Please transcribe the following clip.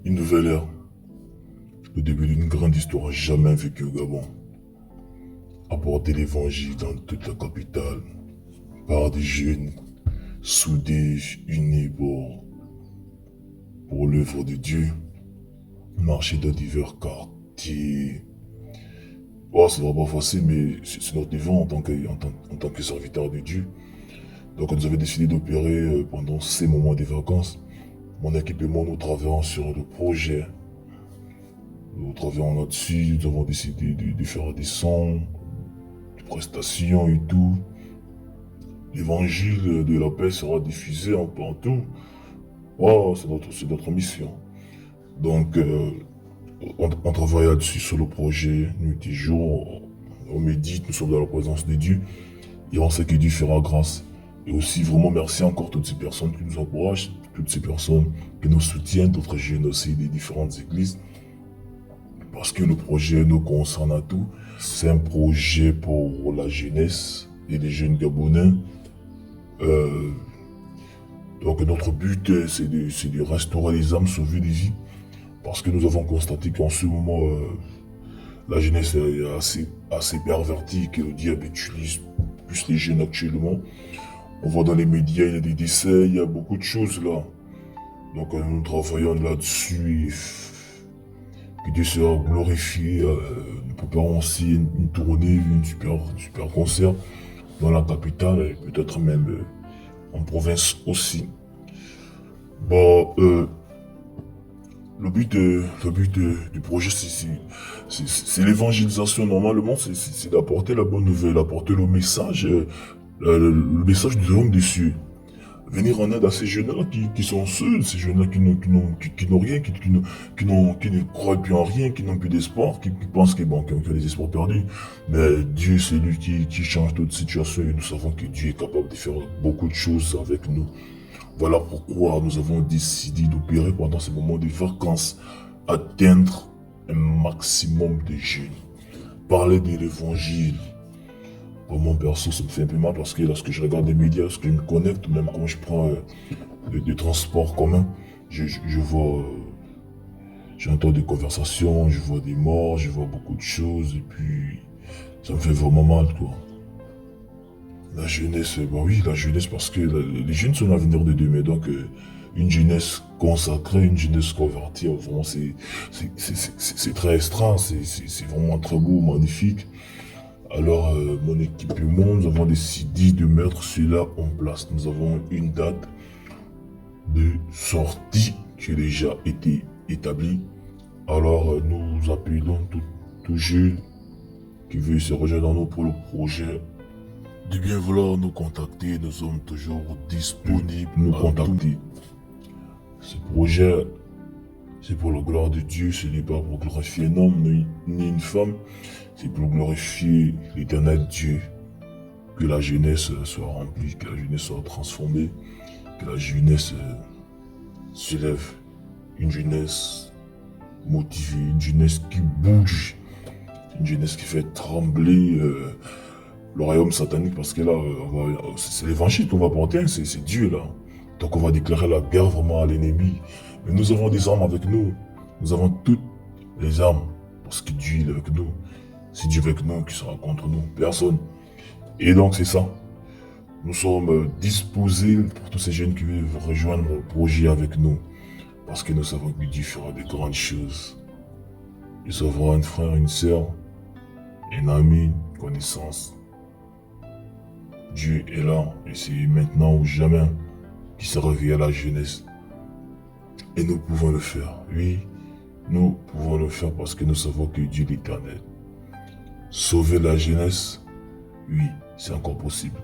Une nouvelle ère, le début d'une grande histoire jamais vécue au Gabon. Apporter l'évangile dans toute la capitale, par des jeunes soudés, unis pour l'œuvre de Dieu, marcher dans divers quartiers. Oh, c'est vraiment facile, mais c'est notre devoir en tant que serviteur de Dieu. Donc, nous avons décidé d'opérer pendant ces moments des vacances. Mon équipe et moi, nous travaillons sur le projet. Nous travaillons là-dessus, nous avons décidé de faire des sons, des prestations et tout. L'évangile de la paix sera diffusé un peu partout. Oh, c'est notre mission. Donc, on travaille là-dessus sur le projet, nuit et jour. On médite, nous sommes dans la présence de Dieu. Et on sait que Dieu fera grâce. Et aussi, vraiment, merci encore à toutes ces personnes qui nous encouragent, toutes ces personnes qui nous soutiennent, d'autres jeunes aussi des différentes églises. Parce que le projet nous concerne à tout. C'est un projet pour la jeunesse et les jeunes Gabonais. Euh, donc notre but, c'est de restaurer les âmes, sauver des vies. Parce que nous avons constaté qu'en ce moment, la jeunesse est assez pervertie, que le diable utilise plus les jeunes actuellement. On voit dans les médias, il y a des décès, il y a beaucoup de choses là. Donc nous travaillons là-dessus. Que Dieu sera glorifié. Nous préparons aussi une tournée, une super concert dans la capitale et peut-être même en province aussi. Bon, du projet, c'est l'évangélisation. Normalement, c'est d'apporter la bonne nouvelle, apporter le message du royaume des cieux. Venir en aide à ces jeunes-là qui sont seuls, ces jeunes-là qui n'ont rien, qui ne croient plus en rien, qui n'ont plus d'espoir, qui pensent qu'ils ont des espoirs perdus. Mais Dieu, c'est lui qui change toute situation et nous savons que Dieu est capable de faire beaucoup de choses avec nous. Voilà pourquoi nous avons décidé d'opérer pendant ces moments de vacances, atteindre un maximum de jeunes, parler de l'évangile. Pour mon perso, ça me fait un peu mal parce que lorsque je regarde les médias, lorsque je me connecte, même quand je prends des transports communs, je vois, j'entends des conversations, je vois des morts, je vois beaucoup de choses et puis ça me fait vraiment mal, quoi. La jeunesse, bon oui, la jeunesse parce que les jeunes sont l'avenir de demain, donc une jeunesse consacrée, une jeunesse convertie, vraiment c'est très extra, c'est vraiment très beau, magnifique. Alors, mon équipe et moi, nous avons décidé de mettre cela en place. Nous avons une date de sortie qui a déjà été établie. Alors, nous appelons tout jeune qui veut se rejoindre dans nous pour le projet de bien vouloir nous contacter. Nous sommes toujours disponibles. Nous contacter. Ce projet, c'est pour la gloire de Dieu. Ce n'est pas pour glorifier un homme ni une femme. C'est pour glorifier l'éternel Dieu. Que la jeunesse soit remplie, que la jeunesse soit transformée, que la jeunesse se lève. Une jeunesse motivée, une jeunesse qui bouge, une jeunesse qui fait trembler le royaume satanique parce que là, c'est l'évangile qu'on va porter, hein, c'est Dieu là. Donc on va déclarer la guerre vraiment à l'ennemi. Mais nous avons des armes avec nous. Nous avons toutes les armes parce que Dieu est avec nous. C'est Dieu avec nous qui sera contre nous. Personne. Et donc c'est ça. Nous sommes disposés pour tous ces jeunes qui veulent rejoindre le projet avec nous. Parce que nous savons que Dieu fera de grandes choses. Il sauvera un frère, une sœur, un ami, une connaissance. Dieu est là et c'est maintenant ou jamais qu'il se réveille à la jeunesse. Et nous pouvons le faire. Oui, nous pouvons le faire parce que nous savons que Dieu est l'éternel. Sauver la jeunesse, oui, c'est encore possible.